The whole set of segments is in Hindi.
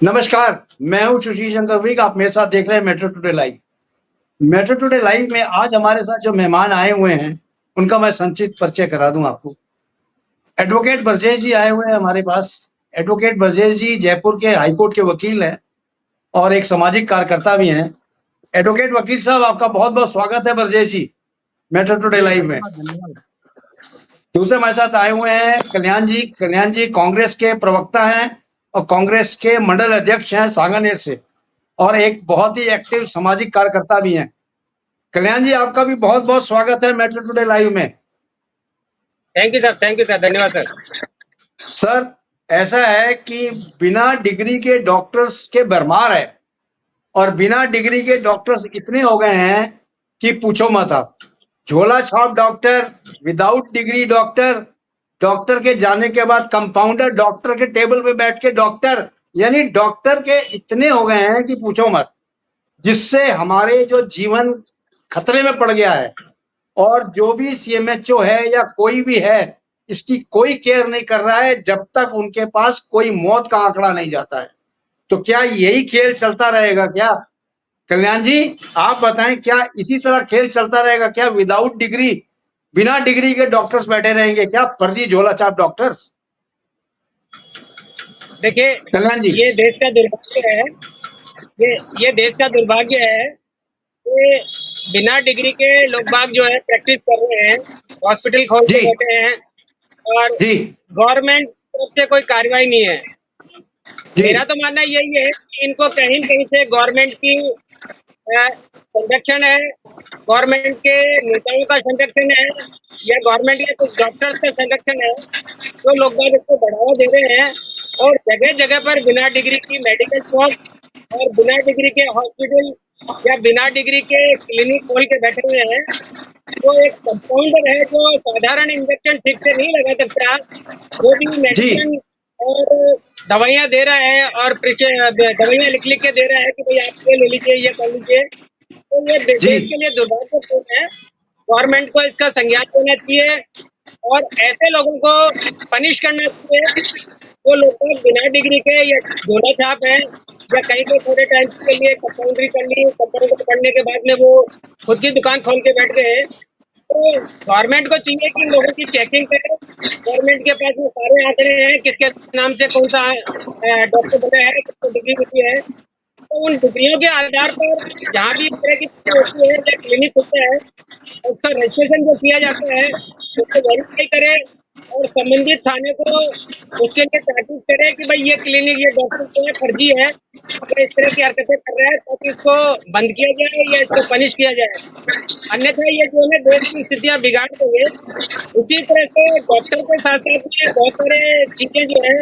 नमस्कार, मैं हूं सुशील शंकर विग। आप मेरे साथ देख रहे हैं metro today live. Metro today live में आज हमारे साथ जो मेहमान आए हुए हैं, उनका मैं संक्षिप्त परिचय करा दूं आपको। एडवोकेट ब्रजेश जी आए हुए हैं हमारे पास। एडवोकेट ब्रजेश जी जयपुर के हाईकोर्ट के वकील हैं और एक सामाजिक कार्यकर्ता भी हैं। एडवोकेट वकील साहब, आपका बहुत-बहुत स्वागत है ब्रजेश जी, मेट्रो टुडे लाइव में। दूसरे हमारे साथ आए हुए हैं कल्याण जी। कल्याण जी कांग्रेस के प्रवक्ता हैं और कांग्रेस के मंडल अध्यक्ष हैं सांगानेर से, और एक बहुत ही एक्टिव सामाजिक कार्यकर्ता भी हैं। कल्याण जी, आपका भी बहुत बहुत स्वागत है मेट्रो टुडे लाइव में। थैंक यू सर, धन्यवाद सर। सर, ऐसा है कि बिना डिग्री के डॉक्टर्स के भरमार है, और बिना डिग्री के डॉक्टर्स इतने हो गए हैं कि पूछो मत आप। झोला छाप doctor, without degree doctor, doctor के जाने के बाद कंपाउंडर, डॉक्टर के टेबल पे बैठ के डॉक्टर, यानी डॉक्टर के इतने हो गए हैं कि पूछो मत, जिससे हमारे जो जीवन खतरे में पड़ गया है। और जो भी सीएमएचओ है या कोई भी है, इसकी कोई केयर नहीं कर रहा है जब तक उनके पास कोई मौत का आंकड़ा नहीं जाता है। तो क्या यही खेल चलता रहेगा क्या? कल्याण जी, आप बताएं, क्या इसी तरह खेल चलता रहेगा क्या? विदाउट डिग्री, बिना डिग्री के डॉक्टर्स बैठे रहेंगे क्या? फर्जी झोला छाप डॉक्टर्स। देखिए कल्याण जी, ये देश का दुर्भाग्य है। ये देश का दुर्भाग्य है कि बिना डिग्री के लोग बाग जो है प्रैक्टिस कर रहे हैं, हॉस्पिटल खोल के बैठे हैं और गवर्नमेंट तरफ से कोई कार्रवाई नहीं है। मेरा तो मानना यही है कि इनको कहीं न कहीं से गवर्नमेंट की संरक्षण है, गवर्नमेंट के नेताओं का संरक्षण है, या गवर्नमेंट के कुछ डॉक्टर्स का संरक्षण है, तो लोग बाग इसको बढ़ावा दे रहे हैं और जगह जगह पर बिना डिग्री की मेडिकल शॉप और बिना डिग्री के हॉस्पिटल या बिना डिग्री के क्लिनिक खोल के बैठे हुए हैं। तो एक कंपाउंडर है जो साधारण इंजेक्शन ठीक से नहीं लगा सकता, वो भी मेडिसिन और दवाइयाँ दे रहा है और दवाइयाँ लिख के दे रहा है कि भाई आप ये ले लीजिए, ये कर लीजिए। तो ये देश के लिए दुर्भाग्यपूर्ण है। गवर्नमेंट को इसका संज्ञान लेना चाहिए और ऐसे लोगों को पनिश करना चाहिए जो लोग बिना डिग्री के या झोला छाप है या कहीं पे थोड़े टाइम के लिए कंपाउंडरी कर ली, कंपाउंडरी करने के बाद में वो खुद की दुकान खोल के बैठ गए। तो गवर्नमेंट को चाहिए कि लोगों की चेकिंग करे। गवर्नमेंट के पास में सारे आंकड़े हैं, किसके नाम से कौन सा डॉक्टर बना है, किसको डिग्री मिली है। तो उन डिग्रियों के आधार पर जहाँ भी इस तरह की होती है या क्लिनिक होता है, उसका रजिस्ट्रेशन जो किया जाता है उसको वेरीफाई करे और संबंधित थाने को उसके लिए ताकीद करे कि भाई ये क्लिनिक, ये डॉक्टर जो है फर्जी है, अगर इस तरह की हरकतें कर रहा है तो इसको बंद किया जाए या इसको पनिश किया जाए। अन्यथा ये जो है देश की स्थितियां बिगाड़ देंगे। उसी तरह से डॉक्टर के साथ साथ में बहुत सारे चीजें जो है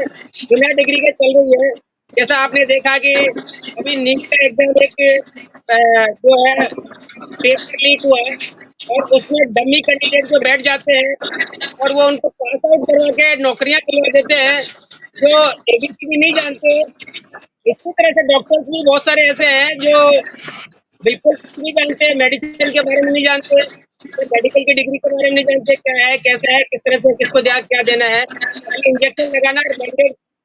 बिना डिग्री के चल रही है। जैसा आपने देखा कि अभी नीट का एग्जाम एक जो है पेपर लीक हुआ और उसमें डमी कैंडिडेट जो बैठ जाते हैं और वो उनको पास आउट करवा के नौकरियां दिलवा देते हैं जो एबीसीडी नहीं जानते। इसी तरह से डॉक्टर्स भी बहुत सारे ऐसे हैं जो बिल्कुल नहीं जानते, मेडिसिन के बारे में नहीं जानते, तो मेडिकल की डिग्री के बारे में नहीं जानते, क्या है, कैसा है, किस तरह से किसको क्या देना है। इंजेक्शन लगाना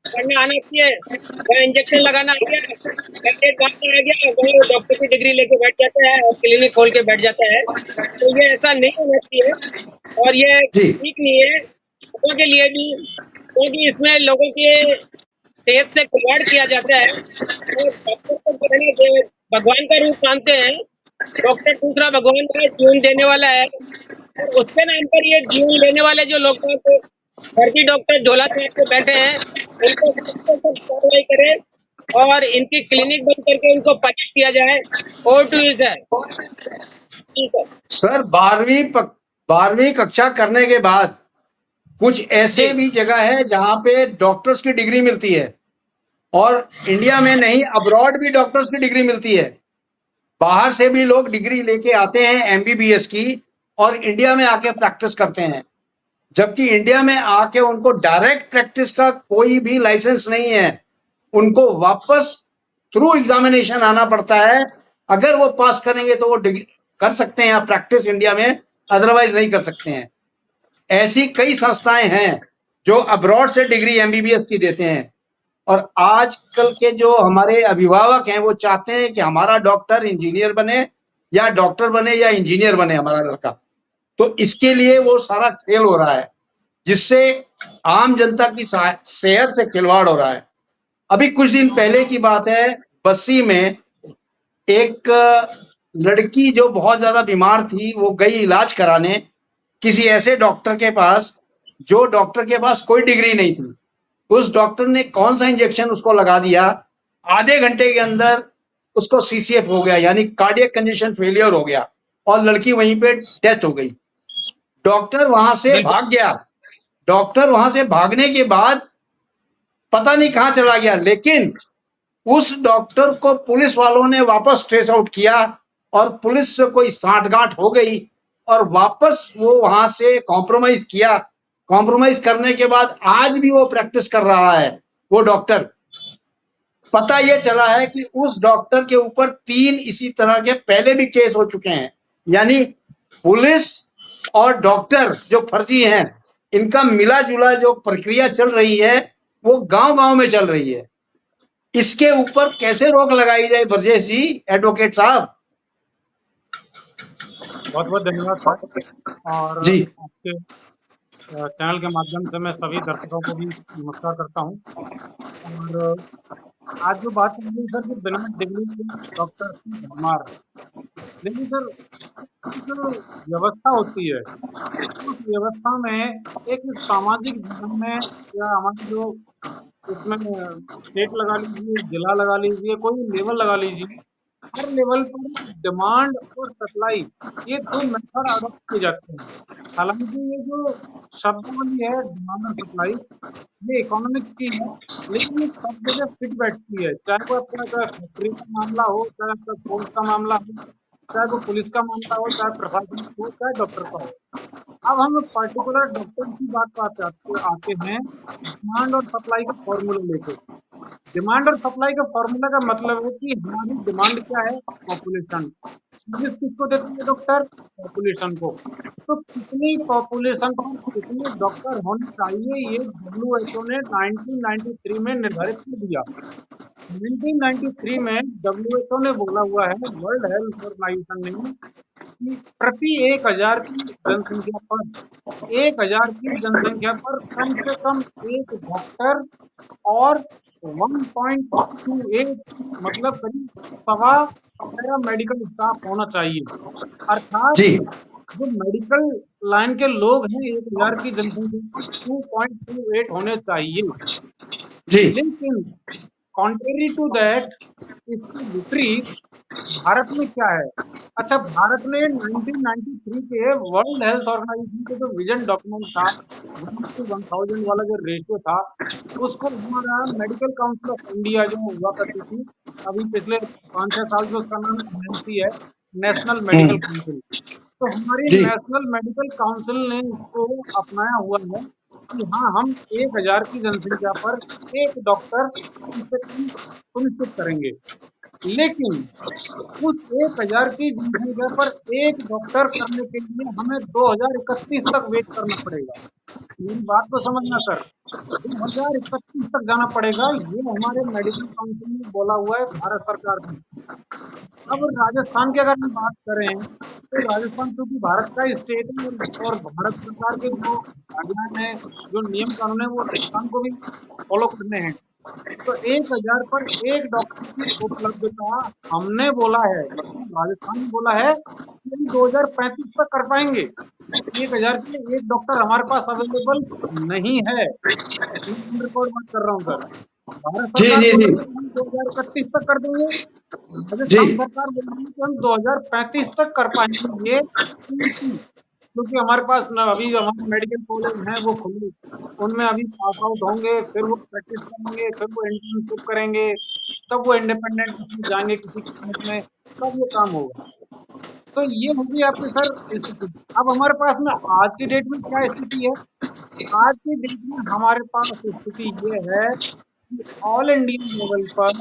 करना आना चाहिए, वह इंजेक्शन लगाना आ गया, कैंडिडेट बात आ गया, वही डॉक्टर की डिग्री लेके बैठ जाता है और क्लिनिक खोल के बैठ जाता है। तो ये ऐसा नहीं होना चाहिए और ये ठीक नहीं है लोगों के लिए भी, क्योंकि इसमें लोगों की सेहत से खिलवाड़ किया जाता है और डॉक्टर को भगवान का रूप मानते हैं। डॉक्टर दूसरा भगवान है, जीवन देने वाला है, और उसके नाम पर ये जीवन लेने वाले जो लोग फर्जी डॉक्टर झोला छाप के बैठे हैं, इनको कार्रवाई करे और इनकी क्लिनिक बंद करके इनको पनिश किया जाए। Over to you sir. ठीक है सर, 12वीं कक्षा करने के बाद कुछ ऐसे भी जगह है जहां पे डॉक्टर्स की डिग्री मिलती है, और इंडिया में नहीं, अब्रॉड भी डॉक्टर्स की डिग्री मिलती है। बाहर से भी लोग डिग्री लेके आते हैं एमबीबीएस की, और इंडिया में आके प्रैक्टिस करते हैं, जबकि इंडिया में आके उनको डायरेक्ट प्रैक्टिस का कोई भी लाइसेंस नहीं है। उनको वापस थ्रू एग्जामिनेशन आना पड़ता है। अगर वो पास करेंगे तो वो डिग्री कर सकते हैं प्रैक्टिस इंडिया में, अदरवाइज नहीं कर सकते हैं। ऐसी कई संस्थाएं हैं जो अब्रॉड से डिग्री एमबीबीएस की देते हैं, और आजकल के जो हमारे अभिभावक हैं वो चाहते हैं कि हमारा डॉक्टर इंजीनियर बने या डॉक्टर बने या इंजीनियर बने हमारा लड़का। तो इसके लिए वो सारा खेल हो रहा है, जिससे आम जनता की सेहत से खिलवाड़ हो रहा है। अभी कुछ दिन पहले की बात है, बस्सी में एक लड़की जो बहुत ज्यादा बीमार थी, वो गई इलाज कराने किसी ऐसे डॉक्टर के पास, जो डॉक्टर के पास कोई डिग्री नहीं थी। उस डॉक्टर ने कौन सा इंजेक्शन उसको लगा दिया, आधे घंटे के अंदर उसको सीसीएफ हो गया, यानी कार्डियक कंजेशन फेलियर हो गया, और लड़की वहीं पे डेथ हो गई। डॉक्टर वहां से बिल्कुल। भाग गया। डॉक्टर वहां से भागने के बाद पता नहीं कहां चला गया, लेकिन उस डॉक्टर को पुलिस वालों ने वापस ट्रेस आउट किया और पुलिस से कोई साठगांठ हो गई और वापस वो वहां से कॉम्प्रोमाइज किया। कॉम्प्रोमाइज करने के बाद आज भी वो प्रैक्टिस कर रहा है वो डॉक्टर। पता ये चला है कि उस डॉक्टर के ऊपर 3 इसी तरह के पहले भी केस हो चुके हैं। यानी पुलिस और डॉक्टर जो फर्जी हैं, इनका मिला जुला जो प्रक्रिया चल रही है वो गांव गांव में चल रही है। इसके ऊपर कैसे रोक लगाई जाए ब्रजेश जी, एडवोकेट साहब? बहुत बहुत धन्यवाद सर। और जी आपके चैनल के माध्यम से मैं सभी दर्शकों को भी नमस्कार करता हूँ। और आज जो बात चल रही है सर, कि बिना डिग्री के डॉक्टर की भरमार। लेकिन सर, जो व्यवस्था होती है, उस व्यवस्था में एक सामाजिक जीवन में, या हमारी जो इसमें स्टेट लगा लीजिए, जिला लगा लीजिए, कोई लेवल लगा लीजिए, हर लेवल पर डिमांड और सप्लाई, ये 2 मेथड अडॉप्ट किए जाते हैं। हालांकि ये जो शब्दावली है डिमांड और सप्लाई, ये इकोनॉमिक्स की है, लेकिन ये सब जगह फिट बैठती है। चाहे वो आपका फैक्ट्री का मामला हो, चाहे आपका स्पोर्ट्स का मामला हो, चाहे वो पुलिस का मामला हो, चाहे प्रशासन हो, चाहे डॉक्टर का हो। अब हम पर्टिकुलर डॉक्टर की बात पर आते हैं, डिमांड और सप्लाई का फॉर्मूला लेके। डिमांड और सप्लाई का फॉर्मूला का मतलब है कि हमारी डिमांड क्या है? पॉपुलेशन। सर्विस किसको देते हैं डॉक्टर? पॉपुलेशन को। तो कितनी पॉपुलेशन पर कितने डॉक्टर होने चाहिए, ये WHO ने 1993 में निर्धारित कर दिया। 1993 में WHO ने बोला हुआ है, वर्ल्ड हेल्थ ऑर्गेनाइजेशन ने, कि प्रति 1000 की जनसंख्या पर 1000 की जनसंख्या पर कम से कम एक डॉक्टर और 1.28 मतलब करीब सवा पैरा मेडिकल स्टाफ होना चाहिए। अर्थात जी जो मेडिकल लाइन के लोग हैं 1000 की जनसंख्या पर 2.28 होने चाहिए। जी लेकिन कॉन्ट्रेरी टू दैट, इसके विपरीत भारत में क्या है? अच्छा, भारत ने 1993 के वर्ल्ड हेल्थ ऑर्गेनाइजेशन के जो विजन डॉक्यूमेंट था, 1:1000 वाला जो रेशियो था, उसको हमारा मेडिकल काउंसिल ऑफ इंडिया जो हुआ करती थी, अभी पिछले 5-6 साल से उसका नाम NMC है, नेशनल मेडिकल काउंसिल। तो हमारी जी नेशनल मेडिकल काउंसिल ने इसको अपनाया हुआ है कि हाँ, हम 1000 की जनसंख्या पर एक डॉक्टर कम से कम सुनिश्चित करेंगे। लेकिन उस 1000 की जनसंख्या पर एक डॉक्टर करने के लिए हमें 2031 तक वेट करना पड़ेगा। मेरी बात तो समझना सर, 2031 तक जाना पड़ेगा, ये हमारे मेडिकल काउंसिल ने बोला हुआ है भारत सरकार ने। अब राजस्थान की अगर हम बात करें, तो राजस्थान क्योंकि भारत का स्टेट है, और भारत सरकार के जो गाइडलाइन है, जो नियम कानून है, वो राजस्थान को भी फॉलो करने हैं। तो 1000 पर एक डॉक्टर की उपलब्धता हमने बोला है, मतलब राजस्थान ने बोला है कि हम 2035 तक कर पाएंगे। 1000 के लिए एक डॉक्टर हमारे पास अवेलेबल नहीं है। मैं रिकॉर्ड बात कर रहा हूँ सर। भारत जी सरकार जी बोल जी रही है कि हम 2031 तक कर देंगे, जी राजस्थान सरकार बोल रही है कि हम 2035 तक कर पाएंगे। ये क्योंकि हमारे पास न अभी हमारे मेडिकल कॉलेज हैं वो खुले, उनमें अभी पास आउट होंगे, फिर वो प्रैक्टिस करेंगे, फिर वो इंटर्नशिप करेंगे, तब वो इंडिपेंडेंट जाएंगे किसी क्लिनिक में, तब ये काम होगा। तो ये होगी आपकी सर स्थिति। अब हमारे पास में आज की डेट में क्या स्थिति है? आज की डेट में हमारे पास स्थिति ये है कि ऑल इंडिया लेवल पर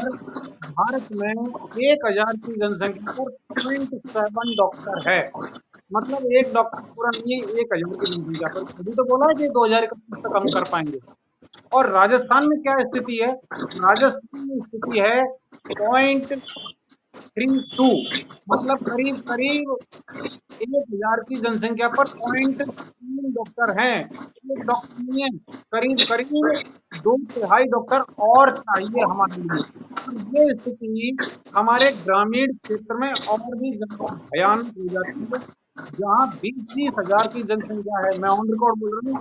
भारत में 1000 की जनसंख्या पर 0.7 डॉक्टर है। मतलब एक डॉक्टर पूरा नहीं है 1000 की जनसंख्या पर। अभी तो बोला है कि 2031 तक हम कर पाएंगे। और राजस्थान में क्या स्थिति है? राजस्थान में स्थिति है 0.32, मतलब करीब करीब 1000 की जनसंख्या पर 0.3 डॉक्टर हैं। एक डॉक्टर नहीं है, करीब करीब 2/3 डॉक्टर और चाहिए हमारे लिए। और ये स्थिति हमारे ग्रामीण क्षेत्र में और भी ज्यादा भयानक हो जाती है, जहाँ 20-20 हजार की जनसंख्या है। मैं ऑन रिकॉर्ड बोल रहा हूँ,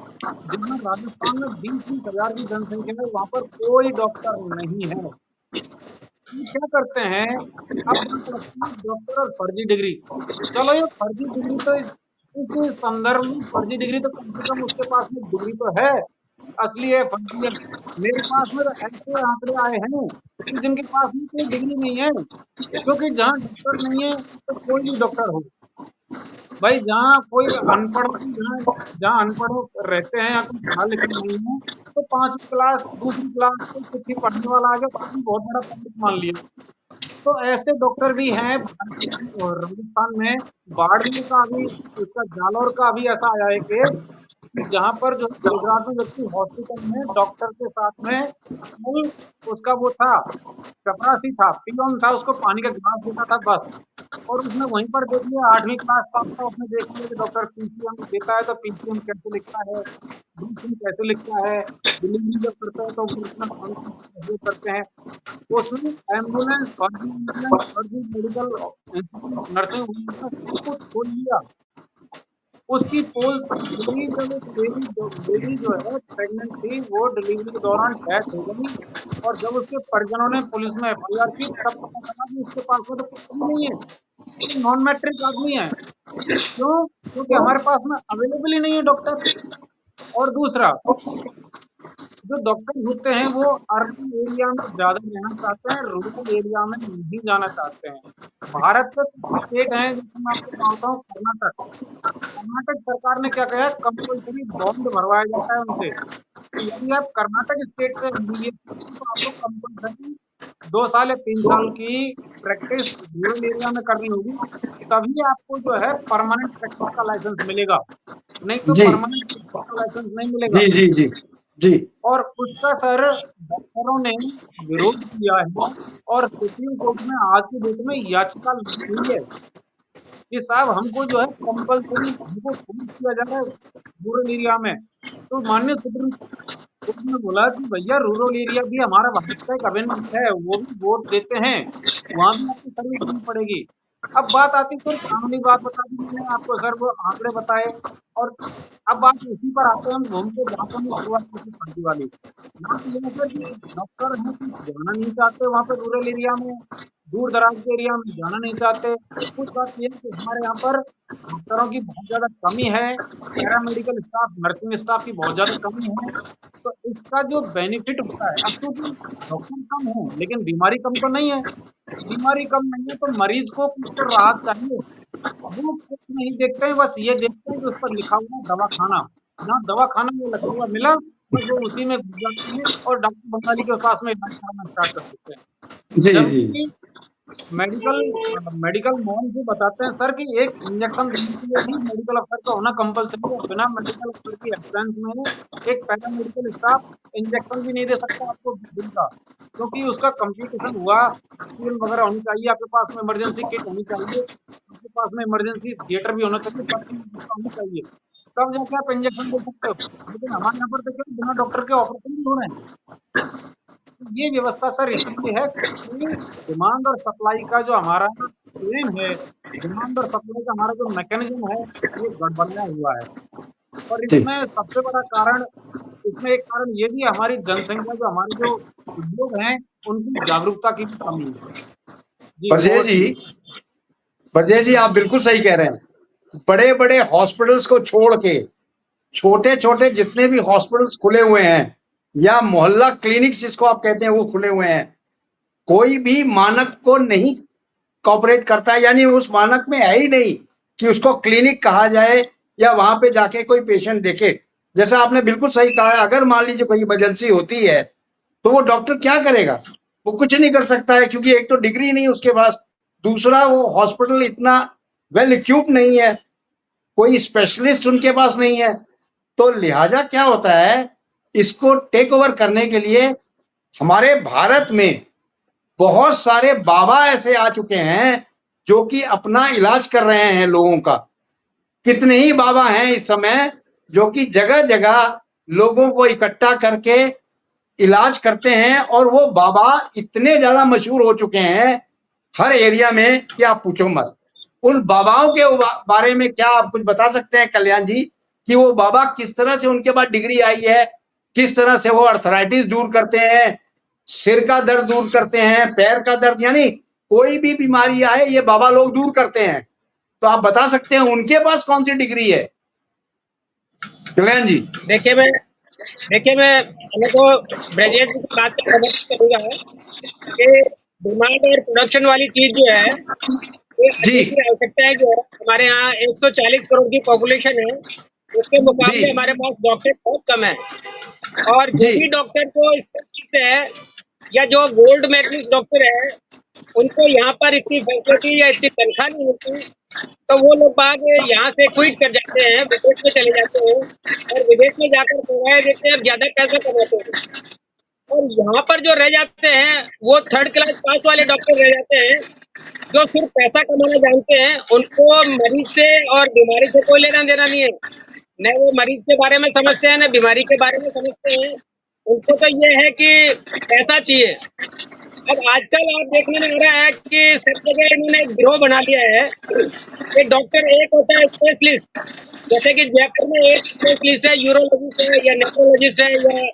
जहाँ राजस्थान में 20-20 हजार की जनसंख्या है, वहां पर कोई डॉक्टर नहीं है। ये क्या करते हैं? अब बात आती है डॉक्टर और फर्जी डिग्री। चलो, ये फर्जी डिग्री तो इस संदर्भ में फर्जी डिग्री तो कम से कम उसके पास में डिग्री तो है, असली है फर्जी है। मेरे पास में तो ऐसे आंकड़े आए हैं कि जिनके पास में कोई डिग्री नहीं है, क्योंकि जहाँ डॉक्टर नहीं है तो कोई भी डॉक्टर हो भाई, जहाँ कोई अनपढ़, जहाँ जहाँ अनपढ़ रहते हैं या कोई पढ़ा लिखा नहीं है, तो 5वीं क्लास, दूसरी क्लास कोई चिट्ठी पढ़ने वाला आ गया तो उसने बहुत बड़ा पंडित मान लिया। तो ऐसे डॉक्टर भी हैं और राजस्थान में। बाड़मेर का अभी, इसका जालौर का अभी ऐसा आया है केस, जहाँ पर जो गुजरात में व्यक्ति हॉस्पिटल में डॉक्टर के साथ में केवल उसका वो था, चपरासी था, पियोन था, उसको पानी का गिलास देता था बस। और उसने वहीं पर देख लिया, 8वीं क्लास पास था, उसने देख लिया कि डॉक्टर पीसीएम देता है तो पीसीएम कैसे लिखता है, डीसीएम कैसे लिखता है, डिलीवरी जब करता है तो वो इतना कैसे करते हैं। उसने एम्बुलेंस, फर्जी एम्बुलेंस, फर्जी मेडिकल इंस्टीट्यूट, नर्सिंग होम का सब कुछ खोल लिया। उसकी पोल डिलीवरी, जब एक लेडी जो है प्रेग्नेंट थी, वो डिलीवरी के दौरान डेथ हो गई। और जब उसके परिजनों ने पुलिस में एफआईआर की, तब पता चला कि उसके पास में तो कुछ भी नहीं है, तो नॉन मैट्रिक आदमी है। क्यों? क्योंकि हमारे पास में अवेलेबल ही नहीं है डॉक्टर। और दूसरा, जो डॉक्टर होते हैं वो अर्बन एरिया में ज्यादा रहना चाहते हैं, रूरल एरिया में नहीं जाना चाहते हैं। भारत के कुछ स्टेट हैं, जैसे मैं आपको बताता हूँ, कर्नाटक। कर्नाटक सरकार ने क्या किया है, कंपल्सरी बॉन्ड भरवाया जाता है उनसे कि यदि आप कर्नाटक स्टेट से एमबीबीएस करते हैं तो आपको कंपल्सरी 2 साल या 3 साल की प्रैक्टिस रूरल एरिया में करनी होगी, तभी आपको जो है परमानेंट प्रैक्टिस का लाइसेंस मिलेगा, नहीं तो जी परमानेंट प्रैक्टिस का लाइसेंस नहीं मिलेगा। जी जी जी जी और उसका सर डॉक्टरों ने विरोध किया है और सुप्रीम कोर्ट में आज की डेट में याचिका लगी हुई है कि साहब हमको जो है कंपल्सरी हमको फोर्स किया जा रहा है रूरल एरिया में। तो माननीय सुप्रीम कोर्ट ने बोला कि भैया रूरल एरिया भी हमारा भारत का एक अभिन्न अंग है, वो भी वोट देते हैं, वहां भी आपको सर्विस देनी पड़ेगी। अब बात आती सर, कानूनी बात बता दी मैंने आपको सर, वो आंकड़े बताए। और अब बात उसी पर आते हैं हम घूम के, जहाँ पर हमने शुरुआत की थी फर्जी वाली। बात ये है सर कि डॉक्टर हैं कि जाना नहीं चाहते वहाँ पे रूरल एरिया में, दूर दराज के एरिया में जाना नहीं चाहते। कुछ बात ये है कि हमारे यहाँ पर डॉक्टरों की बहुत ज्यादा कमी है, पैरामेडिकल स्टाफ, नर्सिंग स्टाफ की बहुत ज्यादा कमी है। तो इसका जो बेनिफिट होता है, अब क्योंकि डॉक्टर कम है लेकिन बीमारी कम तो नहीं है, बीमारी कम नहीं है तो मरीज को कुछ तो राहत चाहिए। वो कुछ नहीं देखते हैं, बस ये देखते हैं कि उस पर लिखा हुआ दवा खाना, जहाँ दवा खाना में लिखा हुआ मिला, बस वो उसी में घुस जाते हैं और डॉक्टर बंगाली के पास में इलाज कराना स्टार्ट कर देते हैं। जी जी जबकि मेडिकल मेडिकल नॉर्म से बताते हैं सर कि एक इंजेक्शन देने के लिए भी मेडिकल अफसर का होना कंपलसरी है। बिना मेडिकल अफसर की एब्सेंस में एक पैरामेडिकल स्टाफ इंजेक्शन भी नहीं दे सकता आपको दिन का, क्योंकि उसका कंप्लीटेशन हुआ, ऑक्सीजन वगैरह होनी चाहिए, आपके पास में इमरजेंसी किट होनी चाहिए, आपके पास में इमरजेंसी थिएटर भी होना चाहिए, सब चीज होनी चाहिए, तब जाके आप इंजेक्शन दे सकते हो। लेकिन हमारे यहाँ पर तो क्या बिना डॉक्टर के ऑपरेशन भी हो रहे हैं। ये व्यवस्था सर इसलिए है कि डिमांड और सप्लाई का जो हमारा चेन है, डिमांड और सप्लाई का हमारा जो मैकेनिज्म है, ये गड़बड़ाया हुआ है। और जी। इसमें सबसे बड़ा कारण, इसमें एक कारण ये भी है, हमारी जनसंख्या, जो हमारे जो उद्योग हैं, उनकी जागरूकता की भी कमी है। जी, परजेश over to you। जी, परजेश जी, आप बिल्कुल सही कह रहे हैं। बड़े बड़े हॉस्पिटल्स को छोड़ के छोटे छोटे जितने भी हॉस्पिटल्स खुले हुए हैं या मोहल्ला क्लिनिक्स जिसको आप कहते हैं वो खुले हुए हैं, कोई भी मानक को नहीं कॉपरेट करता है, यानी उस मानक में है ही नहीं कि उसको क्लिनिक कहा जाए या वहां पे जाके कोई पेशेंट देखे। जैसा आपने बिल्कुल सही कहा है, अगर मान लीजिए कोई इमरजेंसी होती है तो वो डॉक्टर क्या करेगा? वो कुछ नहीं कर सकता है, क्योंकि एक तो डिग्री नहीं उसके पास, दूसरा वो हॉस्पिटल इतना वेल इक्विप्ड नहीं है, कोई स्पेशलिस्ट उनके पास नहीं है। तो लिहाजा क्या होता है इसको टेक ओवर करने के लिए हमारे भारत में बहुत सारे बाबा ऐसे आ चुके हैं जो कि अपना इलाज कर रहे हैं लोगों का। कितने ही बाबा हैं इस समय जो कि जगह जगह लोगों को इकट्ठा करके इलाज करते हैं, और वो बाबा इतने ज्यादा मशहूर हो चुके हैं हर एरिया में कि आप पूछो मत। उन बाबाओं के बारे में क्या आप कुछ बता सकते हैं कल्याण जी, कि वो बाबा किस तरह से उनके पास डिग्री आई है, किस तरह से वो अर्थराइटिस दूर करते हैं, सिर का दर्द दूर करते हैं, पैर का दर्द, यानी कोई भी बीमारी आए ये बाबा लोग दूर करते हैं। तो आप बता सकते हैं उनके पास कौन सी डिग्री है कल्याण जी? देखिए मैं हमको ब्रजेश जी की बात का समर्थन करूंगा कि डिमांड और प्रोडक्शन वाली चीज जो है ये जी। की आवश्यकता है। जो है हमारे यहाँ 140 करोड़ की पॉपुलेशन है, उसके मुकाबले जी। हमारे पास डॉक्टर बहुत कम है, और जो जी। भी डॉक्टर को स्पेशलिस्ट है या जो गोल्ड मेडलिस्ट डॉक्टर है उनको यहाँ पर इतनी फैसिलिटी या इतनी तनख्वाह नहीं मिलती, तो वो लोग बाद यहाँ से क्विट कर जाते हैं, विदेश में चले जाते हैं और विदेश में जाकर सेवाएं देते हैं, ज्यादा पैसा कमाते हैं। और यहाँ पर जो रह जाते हैं वो थर्ड क्लास पास वाले डॉक्टर रह जाते हैं जो सिर्फ पैसा कमाना जानते हैं। उनको मरीज से और बीमारी से कोई लेना देना नहीं है, न वो मरीज के बारे में समझते हैं न बीमारी के बारे में समझते हैं। उनको तो ये है कि पैसा चाहिए। अब आजकल आप देखने में आ रहा है कि सब जगह इन्होंने एक गिरोह बना लिया है। एक डॉक्टर एक होता है स्पेशलिस्ट, जैसे कि जयपुर में एक स्पेशलिस्ट है, यूरोलॉजिस्ट है या नेफ्रोलॉजिस्ट है या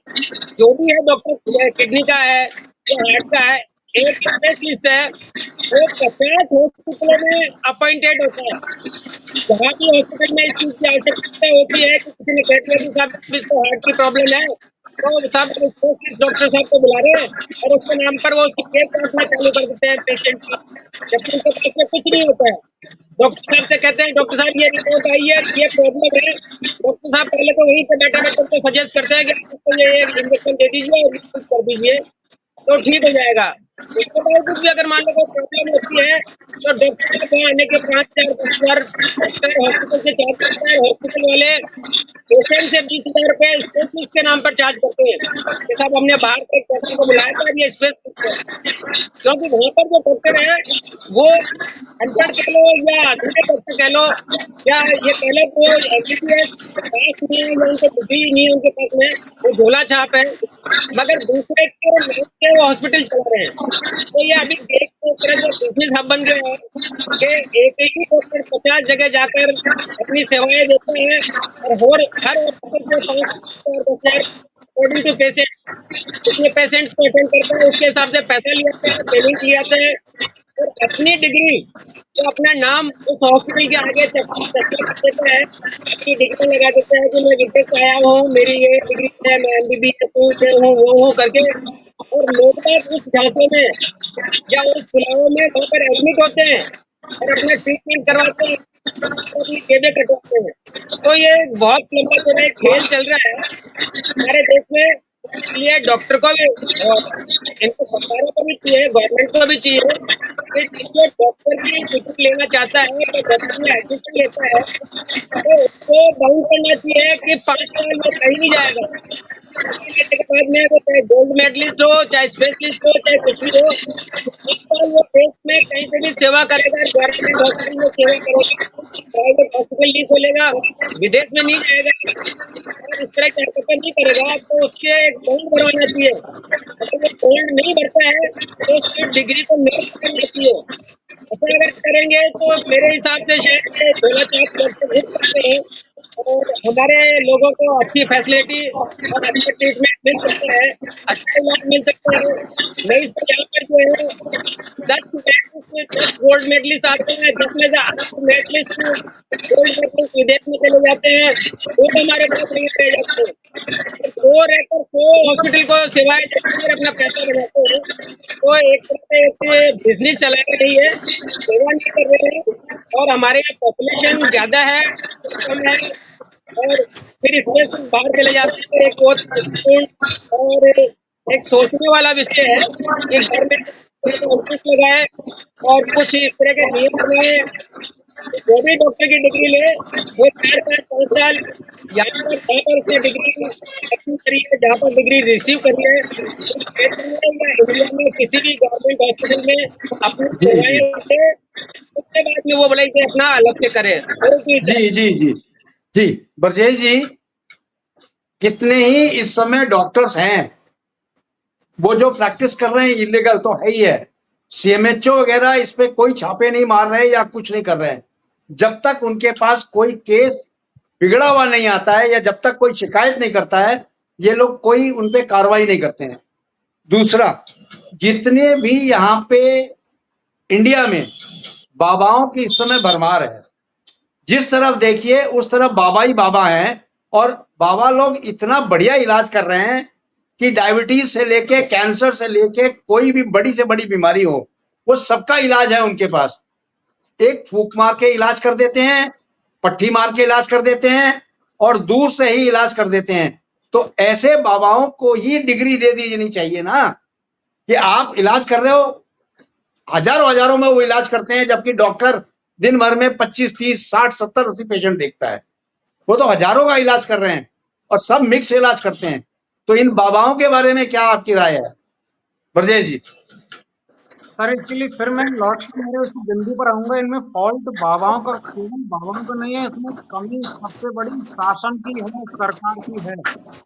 जो भी है डॉक्टर, किडनी का है या हार्ट का है, एक स्पेशलिस्ट है। वो 50 हॉस्पिटलों में अपॉइंटेड होता है। जहाँ भी हॉस्पिटल में इस चीज की आवश्यकता होती है कि किसी ने कह दिया कि साहब इसको हार्ट की प्रॉब्लम है, तो सब डॉक्टर साहब को बुला रहे हैं और उसके नाम पर वो केस काटना चालू कर देते हैं पेशेंट की, जबकि उनके पास में कुछ नहीं होता है। डॉक्टर साहब से कहते हैं डॉक्टर साहब ये रिपोर्ट आई है, ये प्रॉब्लम है। डॉक्टर साहब पहले तो वहीं पे बैठे बैठे उनको सजेस्ट करते हैं कि आपको ये इंजेक्शन दे दीजिए और यूज कर दीजिए तो ठीक हो जाएगा। उसके बावजूद भी अगर मान लो कोई प्रॉब्लम होती है तो डॉक्टर के आने के 5-4 डॉक्टर हॉस्पिटल से चार्ज करता है, हॉस्पिटल वाले पेशेंट से 20,000 रुपए स्पेशलिस्ट के नाम पर चार्ज करते हैं कि साहब हमने बाहर से डॉक्टर को बुलाया था, ये स्पेशलिस्ट है। क्योंकि वहाँ पर जो डॉक्टर है वो अनपढ़ कह लो या अधूरे डॉक्टर कह लो या ये कह लो वो MBBS पास नहीं है या उनको बुद्धि नहीं है उनके पास में, वो झोला छाप है, मगर दूसरे के नाम से वो हॉस्पिटल चला रहे हैं। तो ये अभी देश में तरह जो बिजनेस हब बन गया है कि एक ही डॉक्टर 50 जगह जाकर अपनी सेवाएं देते हैं और हर हॉस्पिटल से 5,000-10,000 अकॉर्डिंग टू पेशेंट, जितने पेशेंट्स को अटेंड करते हैं उसके हिसाब से पैसा लिया जाता है, पेमेंट लिया जाता है और अपनी डिग्री तो अपना नाम उस हॉस्पिटल के आगे देता है, अपनी डिग्री लगा देता है कि मैं विदेश से आया हूँ, मेरी ये डिग्री है, मैं MBBS हूँ वो हूँ करके। और लोग उस झांसे में या उस फुलाव में वहाँ पर एडमिट होते हैं और अपना ट्रीटमेंट करवाते हैं, अपनी जेबें कटवाते हैं। तो ये बहुत लंबा चौड़ा एक खेल चल रहा है हमारे देश में। इसलिए डॉक्टर को भी इनको सरकारों को भी चाहिए, गवर्नमेंट को भी चाहिए कि जो डॉक्टर की टिकट लेना चाहता है तो डॉक्टर में एडमिशन लेता है तो उसको बाउंड करना चाहिए कि 5 साल में कहीं नहीं जाएगा। के बाद में वो चाहे गोल्ड मेडलिस्ट हो, चाहे स्पेशलिस्ट हो, चाहे कुछ भी हो, एक साल वो देश में कहीं से भी सेवा करेगा, गवर्नमेंट हॉस्पिटल में सेवा करेगा, प्राइवेट हॉस्पिटल नहीं खोलेगा, विदेश में नहीं जाएगा और इस तरह की हरकतें नहीं करेगा। तो उसके एक बॉन्ड बनवाना चाहिए। अगर वो बॉन्ड नहीं भरता है तो उसकी डिग्री को नहीं करना चाहिए। ऐसा अगर करेंगे तो मेरे हिसाब से शायद 16 डॉक्टर हिट करते हैं और हमारे लोगों को अच्छी फैसिलिटी और अच्छा ट्रीटमेंट मिल सकता है, अच्छा इलाज मिल सकता है। नहीं तो यहाँ पर जो है 10 गोल्ड मेडलिस्ट आते हैं, 10 में से 8 मेडलिस्ट गोल्ड मेडलिस्ट विदेश में चले जाते हैं, वो हमारे पास नहीं रह जाते हैं। वो रहकर वो हॉस्पिटल को सेवाएं देकर अपना पैसा बनाते हैं। तो एक तरह से एक बिजनेस चला रही है, सेवा नहीं कर रहे हैं। और हमारे यहाँ पॉपुलेशन ज्यादा है, कम है और फिर इसमें से बाहर चले जाते हैं। एक बहुत महत्वपूर्ण और एक सोचने वाला विषय है कि घर में ऑफिस लगाए और कुछ इस तरह के नियम बनाए जो भी डॉक्टर की डिग्री ले वो 4-5 5 साल यहाँ पर जहाँ पर उसने डिग्री अपनी करी है, जहाँ पर डिग्री रिसीव करी है उस क्षेत्र में या इंडिया में किसी भी गवर्नमेंट हॉस्पिटल में अपनी जी जी सेवाएं उठे, उसके बाद में वो बोले कि अपना अलग से करे वो चीज है। जी जी जी जी ब्रजेश जी, कितने ही इस समय डॉक्टर्स हैं वो जो प्रैक्टिस कर रहे हैं इलीगल तो है ही है। सीएमएचओ वगैरह इस पे कोई छापे नहीं मार रहे या कुछ नहीं कर रहे हैं। जब तक उनके पास कोई केस बिगड़ा हुआ नहीं आता है या जब तक कोई शिकायत नहीं करता है, ये लोग कोई उन पे कार्रवाई नहीं करते हैं। दूसरा, जितने भी यहाँ पे इंडिया में बाबाओं की इस समय भरमार है, जिस तरफ देखिए उस तरफ बाबा ही बाबा हैं, और बाबा लोग इतना बढ़िया इलाज कर रहे हैं कि डायबिटीज से लेके कैंसर से लेके कोई भी बड़ी से बड़ी बीमारी हो वो सबका इलाज है उनके पास। एक फूंक मार के इलाज कर देते हैं, पट्टी मार के इलाज कर देते हैं और दूर से ही इलाज कर देते हैं। तो ऐसे बाबाओं को ही डिग्री दे दी जानी चाहिए ना कि आप इलाज कर रहे हो, हजारों हजारों में वो इलाज करते हैं, जबकि डॉक्टर दिन भर में 25 30 60 70 80 पेशेंट देखता है। वो तो हजारों का इलाज कर रहे हैं और सब मिक्स इलाज करते हैं। तो इन बाबाओं के बारे में क्या आपकी राय है ब्रजेश जी? सर एक्चुअली फिर मैं लौट के मेरे उस बिंदु पर आऊंगा, इनमें फॉल्ट बाबाओं का केवल बाबाओं का नहीं है, इसमें कमी सबसे बड़ी शासन की है, सरकार की है।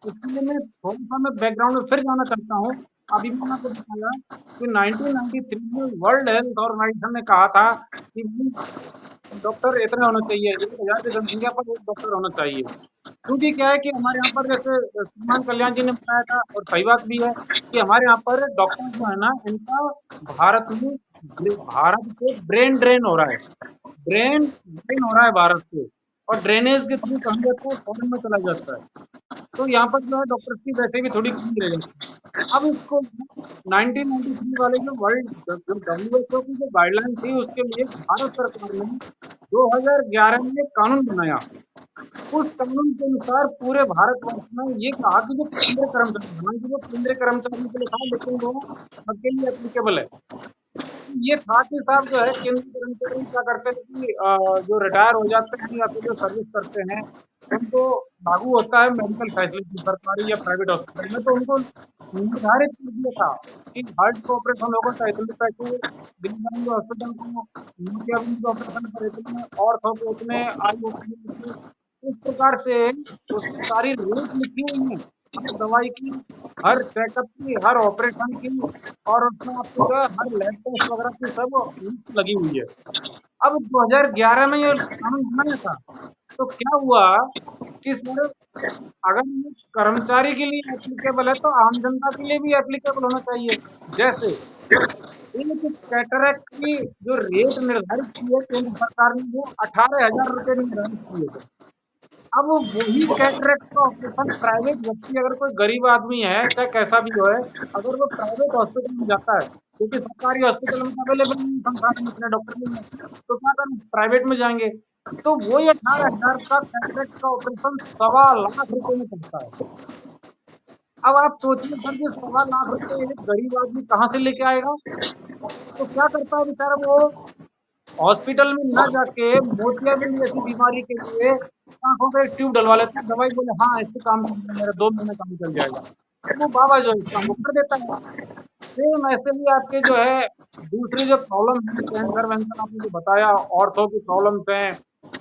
इसलिए मैं थोड़ा सा मैं बैकग्राउंड में फिर जाना चाहता हूँ। अभी मैंने आपको बताया कि 1993 में वर्ल्ड हेल्थ ऑर्गेनाइजेशन ने कहा था कि डॉक्टर इतने होने चाहिए, 1,000 की जनसंख्या पर एक डॉक्टर होना चाहिए। क्योंकि क्या है कि हमारे यहाँ पर जैसे श्रीमान कल्याण जी ने बताया था, और सही बात भी है कि हमारे यहाँ पर डॉक्टर जो है ना, इनका भारत से ब्रेन ड्रेन हो रहा है, ब्रेन ड्रेन हो रहा है भारत से, और ड्रेनेज के थ्रू कहीं जाता है फॉरेन में चला जाता है। तो यहाँ पर जो है डॉक्टर्स की वैसे भी थोड़ी कमी रह जाती है। अब इसको 1993 वाले जो वर्ल्ड जो WHO की जो गाइडलाइन थी उसके लिए भारत सरकार ने 2011 में एक कानून बनाया। उस कानून के अनुसार पूरे भारतवर्ष में ये कहा कि जो केंद्रीय कर्मचारी, हालांकि वो केंद्रीय कर्मचारी के लिए था लेकिन वो सबके लिए एप्लीकेबल है। ये था कि साहब जो है केंद्रीय कर्मचारी क्या करते हैं कि जो रिटायर हो जाते हैं या फिर जो सर्विस करते हैं उनको लागू होता है मेडिकल फैसिलिटी सरकारी या प्राइवेट हॉस्पिटल में, तो उनको निर्धारित कर दिया था कि हार्ट का ऑपरेशन होगा तो इतने पैसे, दिल जाएंगे हॉस्पिटल को, मोतियाबिंद के ऑपरेशन पर इतने, ऑर्थो को इतने, आई ओपी, इस प्रकार से उसकी सारी रेट लिखी हुई है, हर दवाई की, हर चेकअप की, हर ऑपरेशन की, और उसमें आपको जो है हर लैब टेस्ट वगैरह की सब लिस्ट लगी हुई है। अब 2011 में ये कानून बनाया था, तो क्या हुआ कि सर अगर ये कर्मचारी के लिए एप्लीकेबल है तो आम जनता के लिए भी एप्लीकेबल होना चाहिए। जैसे एक कैटरैक्ट की जो रेट निर्धारित की है केंद्र सरकार ने, वो 18,000 रुपये निर्धारित किए थे। अब वही कैटरेक्ट का ऑपरेशन प्राइवेट व्यक्ति, अगर कोई गरीब आदमी है चाहे कैसा भी हो है, अगर वो प्राइवेट हॉस्पिटल में जाता है, क्योंकि सरकारी हॉस्पिटल में अवेलेबल नहीं संसाधन, इतने डॉक्टर नहीं है, तो क्या करें प्राइवेट में जाएंगे, तो वही 18,000 का कैटरेक्ट का ऑपरेशन 1.25 लाख रुपए में पड़ता है। अब आप सोचिए सर कि 1.25 लाख रुपए एक गरीब आदमी कहाँ से लेके आएगा? तो क्या करता है बेचारा, वो हॉस्पिटल में ना जाके मोतियाबिंद जैसी बीमारी के लिए आंखों का एक ट्यूब डलवा लेता है, दवाई बोले हाँ इससे काम चल जाएगा, मेरा 2 महीने काम चल जाएगा, तो वो बाबा जो है इस काम को कर देता है। सेम ऐसे भी आपके जो है दूसरी जो प्रॉब्लम है, कैंसर वैंसर आपने जो बताया, ऑर्थो की प्रॉब्लम्स हैं,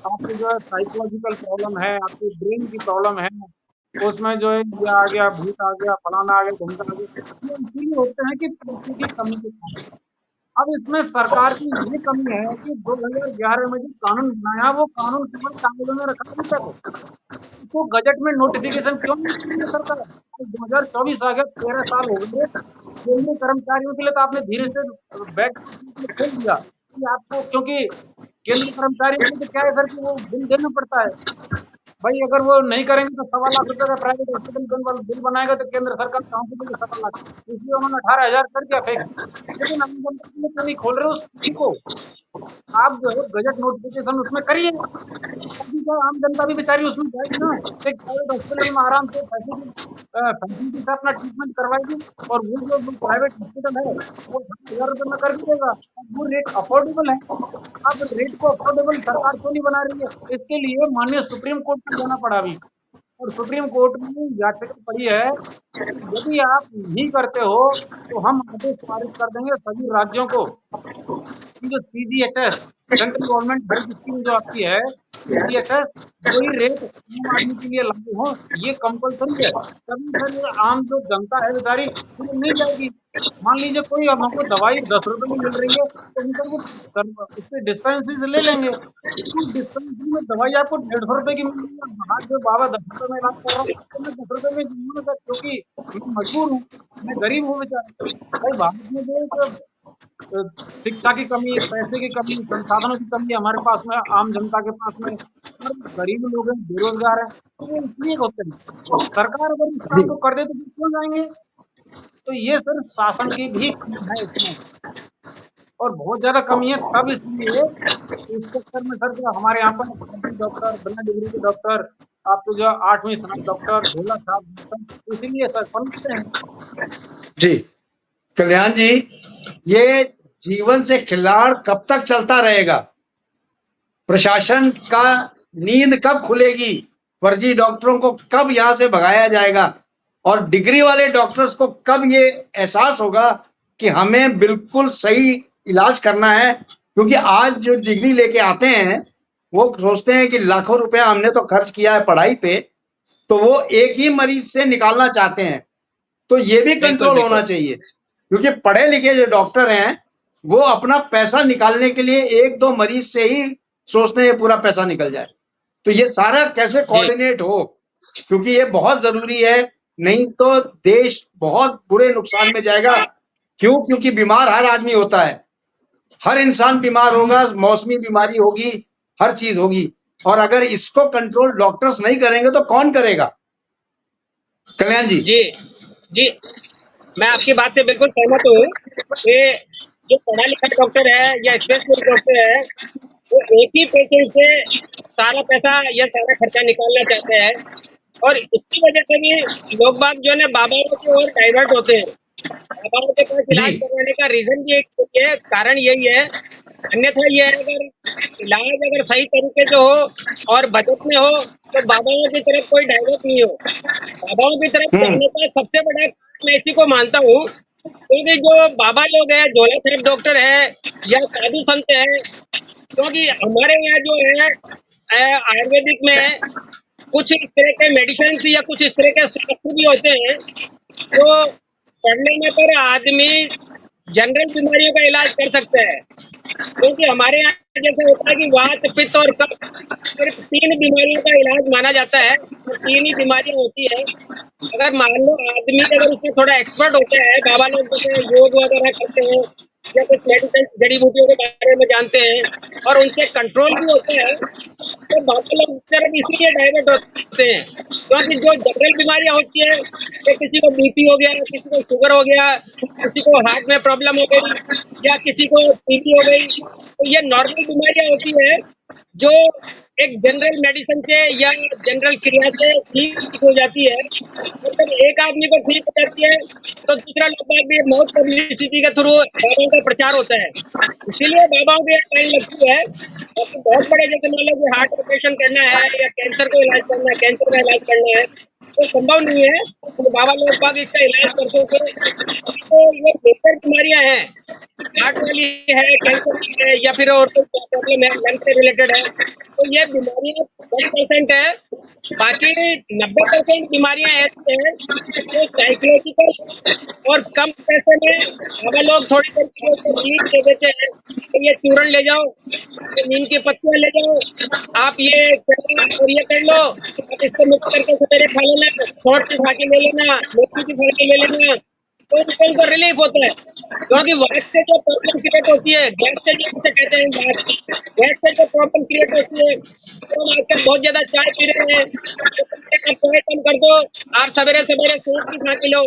आपकी जो है साइकोलॉजिकल प्रॉब्लम है, आपकी ब्रेन की प्रॉब्लम है, उसमें जो है ये आ गया, भूत आ गया, फलाना आ गया, ढमका आ गया, ये इसीलिए होते हैं कि पैसे की कमी के कारण। अब इसमें सरकार की ये कमी है कि 2011 में जो कानून बनाया वो कानून केवल कागजों में रखा अभी तक, तो गजट में नोटिफिकेशन क्यों नहीं की है सरकार? 2024 आ गया, 13 साल हो गए, केंद्रीय कर्मचारियों के लिए तो आपने धीरे से बैग खोल दिया कि आपको, क्योंकि केंद्रीय कर्मचारियों को तो क्या है सर कि वो बिल देना पड़ता है भाई, अगर वो नहीं करेंगे तो 1.25 लाख रुपए का प्राइवेट हॉस्पिटल बिल बनाएगा तो केंद्र सरकार कहाँ से देगी 1.25 लाख, इसलिए उन्होंने 18,000 कर दिया फिक्स। लेकिन आम जनता के लिए क्यों नहीं खोल रहे उस फी को? आप जो है गजट नोटिफिकेशन उसमें करिए, ताकि क्या आम जनता भी बेचारी उसमें जाएगी ना, एक प्राइवेट हॉस्पिटल में आराम से फैसिलिटी से अपना ट्रीटमेंट करवाएगी, और वो जो प्राइवेट हॉस्पिटल है वो 10,000 रुपये में कर भी देगा, वो रेट अफोर्डेबल है। अब रेट को अफोर्डेबल सरकार क्यों नहीं बना रही है? इसके लिए माननीय सुप्रीम कोर्ट में जाना पड़ा अभी, और सुप्रीम कोर्ट में याचिका पड़ी है कि यदि आप नहीं करते हो तो हम आदेश पारित कर देंगे सभी राज्यों को कि जो CGHS central government health scheme जो आपकी है सीजीएचएस, वही रेट आम आदमी के लिए लागू हो, ये कंपलसरी है। तभी सर ये आम जो जनता है बेचारी वो नहीं जाएगी। मान लीजिए कोई अब हमको दवाई 10 रुपए में मिल रही है तो हम तो वो उससे डिस्पेंसरी से ले लेंगे। उस डिस्पेंसरी में दवाई आपको 150 रुपए की मिल रही है, बाहर जो बाबा 10 रुपए में इलाज कर रहा हूँ तो मैं 10 रुपए में दूंगा सर, क्योंकि मैं मजबूर हूँ, मैं गरीब हूँ बेचारा। भाई भारत में जो एक शिक्षा की कमी, पैसे की कमी, संसाधनों की कमी है हमारे पास में, आम जनता के पास में, और गरीब लोग हैं, बेरोजगार हैं, तो वो इसलिए होते हैं। सरकार अगर इस काम को कर दे तो फिर क्यों जाएंगे? तो ये सर शासन की भी कमी है इसमें, और बहुत ज्यादा कमी है। सब इसलिए इस चक्कर में सर जो हमारे यहाँ पर डॉक्टर, बिना डिग्री के डॉक्टर, आप तो जो 8वीं स्नातक डॉक्टर, ढोला साहब डॉक्टर, इसीलिए सर पनपते हैं। जी कल्याण जी, ये जीवन से खिलवाड़ कब तक चलता रहेगा? प्रशासन का नींद कब खुलेगी? फर्जी डॉक्टरों को कब यहाँ से भगाया जाएगा? और डिग्री वाले डॉक्टर्स को कब ये एहसास होगा कि हमें बिल्कुल सही इलाज करना है? क्योंकि आज जो डिग्री लेके आते हैं वो सोचते हैं कि लाखों रुपया हमने तो खर्च किया है पढ़ाई पे, तो वो एक ही मरीज से निकालना चाहते हैं। तो ये भी कंट्रोल होना चाहिए, क्योंकि पढ़े लिखे जो डॉक्टर हैं वो अपना पैसा निकालने के लिए एक दो मरीज से ही सोचते हैं पूरा पैसा निकल जाए। तो ये सारा कैसे कोऑर्डिनेट हो, क्योंकि ये बहुत जरूरी है, नहीं तो देश बहुत बुरे नुकसान में जाएगा। क्यों? क्योंकि बीमार हर आदमी होता है, हर इंसान बीमार होगा, मौसमी बीमारी होगी, हर चीज होगी, और अगर इसको कंट्रोल डॉक्टर्स नहीं करेंगे तो कौन करेगा? कल्याण जी। जी जी, मैं आपकी बात से बिल्कुल सहमत हूँ कि जो पढ़ा लिखा डॉक्टर है या स्पेशलिस्ट डॉक्टर है वो एक ही पेशेंट से सारा पैसा या सारा खर्चा निकालना चाहते हैं, और इसकी वजह से भी लोग बाग जो है बाबाओं की ओर डाइवर्ट होते हैं। बाबाओं के पास इलाज जी। करवाने का रीजन भी एक ये कारण यही है। अन्यथा ये है, अगर इलाज अगर सही तरीके से हो और बजट में हो तो बाबाओं की तरफ कोई डाइवर्ट नहीं हो। बाबाओं की तरफ जाने का सबसे बड़ा मैं इसी को मानता हूँ, क्योंकि जो बाबा लोग हैं, झोला साहब डॉक्टर है या साधु संत है, क्योंकि हमारे यहाँ जो है आयुर्वेदिक में कुछ इस तरह के मेडिसिन या कुछ इस तरह के शास्त्र भी होते हैं जो पढ़ लेने पर आदमी जनरल बीमारियों का इलाज कर सकता है। क्योंकि हमारे यहाँ जैसे होता है कि वात, पित्त और कफ सिर्फ 3 बीमारियों का इलाज माना जाता है, तो 3 ही बीमारियां होती है। अगर मान लो आदमी अगर उसमें थोड़ा एक्सपर्ट होता है, बाबा लोग जैसे योग वगैरह करते हैं या कुछ मेडिसिन जड़ी बूटियों के बारे में जानते हैं और उनसे कंट्रोल भी होता है, तो बाबा लोग तरफ इसीलिए डाइवर्ट होते हैं। क्योंकि जो जनरल बीमारियां होती है, तो किसी को बीपी हो गया, किसी को शुगर हो गया, किसी को हार्ट में प्रॉब्लम हो गई या किसी को टीबी हो गई, तो ये नॉर्मल बीमारियां होती है जो एक जनरल मेडिसिन से या जनरल क्रिया से ठीक हो जाती है। मतलब एक आदमी को ठीक हो जाती है तो दूसरा लोग भी बहुत पब्लिसिटी के थ्रू बाबाओं का प्रचार होता है, इसीलिए बाबाओं की टाइम लगती है। तो बहुत बड़े जैसे मान लो कि हार्ट ऑपरेशन करना है या कैंसर को इलाज करना है, कैंसर का इलाज करना है, तो संभव नहीं है तो बाबा लोग बाग इसका इलाज करते थे। तो ये बेहतर बीमारियां हैं, हार्ट वाली है, कैंसर की है या फिर और कोई प्रॉब्लम है लंग से रिलेटेड है, तो ये बीमारियां 10% है। बाकी 90% बीमारियां ऐसी हैं जो साइकोलॉजिकल और कम पैसे में बाबा लोग थोड़ी देर के लिए नींद दे देते हैं कि ये चूर्ण ले जाओ, ये नीम की पत्तियां ले जाओ, आप ये और ये कर लो, आप इसको मिक्स करके सवेरे खा लेना, शॉर्ट की खा के ले लेना, मेथी की खा के ले लेना, तो उनको रिलीफ होता है। क्योंकि वात से जो प्रॉब्लम क्रिएट होती है, गैस से जिसे कहते हैं गैस से जो प्रॉब्लम क्रिएट होती है, तो हम आजकल बहुत ज्यादा चाय पी रहे हैं, तो आप चाय कम कर दो, आप सवेरे सवेरे सूप की खा के लो,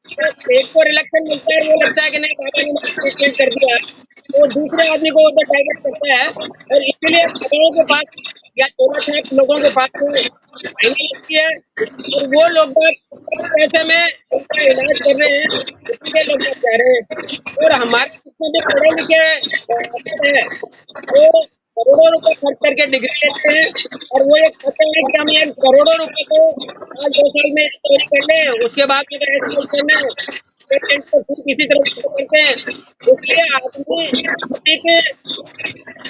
तो पेट को रिलैक्सन मिलता है, वो लगता है कि नहीं बाबा ने ट्रीटमेंट कर दिया, तो दूसरे आदमी को उधर डाइवर्ट करता है। और इसलिए बाबाओं के पास या थोड़ा सा लोगों के पास लगती है और वो लोग पैसे में उनका इलाज कर रहे हैं, इसलिए लोग जा रहे हैं। और हमारे जितने भी पढ़े लिखे डॉक्टर है वो करोड़ों रुपए खर्च करके डिग्री लेते हैं और वो ये कहते हैं कि हम ये करोड़ों रुपए को आज 2 साल में चोरी कर ले, उसके बाद में ऐसा कुछ करना है, पेटेंट को फिर किसी तरह से करते हैं। इसलिए आदमी किसी के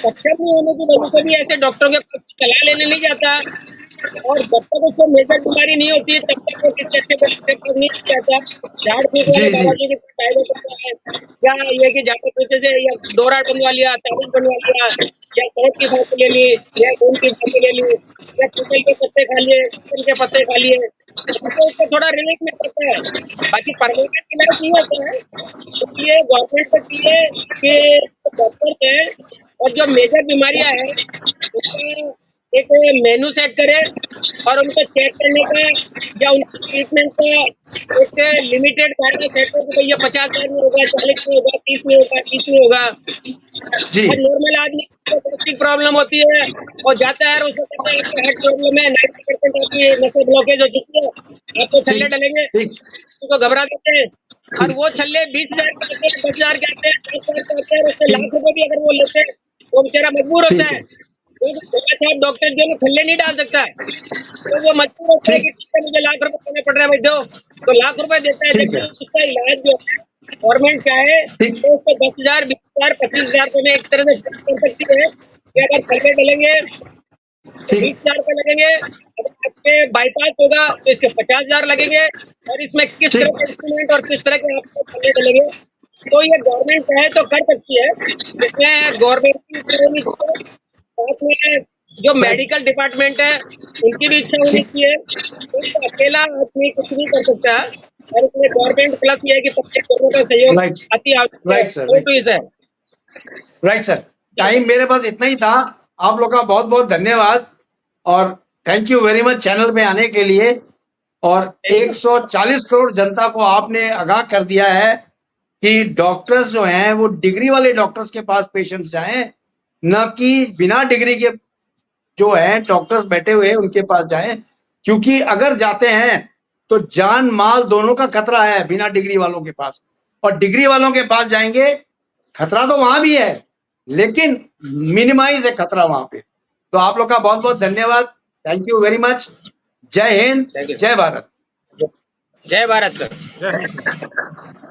सक्षम नहीं होने की वजह से भी ऐसे डॉक्टरों के पास सलाह लेने नहीं जाता, और जब तक उसको मेजर बीमारी नहीं होती तब तक वो किसी अच्छे डॉक्टर के पास नहीं जाता। झाड़ फूक वाले जी जी बाबा जी के पास डायरेक्ट होता है, या ये कि झाड़ फूक से या डोरा बनवा लिया, ताबीज बनवा लिया, या सौंठ की फांसी ले ली, या खून की फांसी ले ली, या पीपल के पत्ते खा लिए, पीपल के पत्ते खा लिए, तो उसको थोड़ा रिलीफ मिल सकता है। बाकी परमानेंट इलाज नहीं होता है। इसलिए गवर्नमेंट को चाहिए कि डॉक्टर है और जो मेजर बीमारियां हैं उसका एक मेनू सेट करे और उनको चेक करने का या उनकी ट्रीटमेंट का एक लिमिटेड गाइडलाइन सेट कर कि ये 50,000 में होगा, 40 में होगा, 30 में होगा, 30 में होगा। जी और नॉर्मल आदमी को गैस्ट्रिक प्रॉब्लम होती है और जाता है और उसको कहते हैं आपको हार्ट प्रॉब्लम है, 90% आपकी नसें ब्लॉकेज हो चुकी है, आपको छल्ले ठीक डलेंगे, ठीक तो घबरा देते हैं। और ठीक वो छल्ले 20,000 के आते हैं, 10,000 के आते हैं, 10,000 के आते हैं, और उससे ठीक लाख रुपए भी अगर वो लेते हैं वो बेचारा मजबूर होता ठीक है। है तो डॉक्टर जो है थल्ले नहीं डाल सकता है, तो वो मजबूर होता है कि ठीक ठीक है मुझे लाख रुपए देने पड़ रहे हैं भाई, दो तो लाख रुपए देता है। ठीक जबकि है उसका इलाज जो है गवर्नमेंट चाहे ठीक तो उसको 10,000, 20,000, 25,000 रुपए में एक तरह से शुरू कर सकती है कि अगर थल्ले डलेंगे तो ठीक 20,000 रुपए लगेंगे, अगर आपके बाईपास होगा तो इसके 50,000 लगेंगे, और इसमें किस तरह ठीक के इंस्ट्रूमेंट और किस तरह के आपको थल्ले डलेंगे, तो ये गवर्नमेंट चाहे तो कर सकती है। इसमें गवर्नमेंट की इच्छा होनी चाहिए, साथ में जो राइट मेडिकल डिपार्टमेंट है उनकी भी इच्छा होनी ठीक चाहिए। तो अकेला आदमी कुछ नहीं कर सकता है, और इसमें गवर्नमेंट प्लस ये है कि पब्लिक दोनों का सहयोग राइट अति आवश्यक है। राइट सर वो तो इस है। राइट सर टाइम मेरे पास इतना ही था आप लोग का बहुत बहुत धन्यवाद और thank you very much channel पे आने के लिए और 140 करोड़ जनता को आपने आगाह कर दिया है कि डॉक्टर्स जो हैं वो डिग्री वाले डॉक्टर्स के पास पेशेंट्स जाएं न कि बिना डिग्री के जो है डॉक्टर्स बैठे हुए हैं उनके पास जाएं क्योंकि अगर जाते हैं तो जान माल दोनों का खतरा है बिना डिग्री वालों के पास और डिग्री वालों के पास जाएंगे खतरा तो वहां भी है लेकिन मिनिमाइज है खतरा वहां पे तो आप लोग का बहुत बहुत धन्यवाद थैंक यू वेरी मच जय हिंद Thank you, sir. जय भारत जय भारत सर। जय हिंद।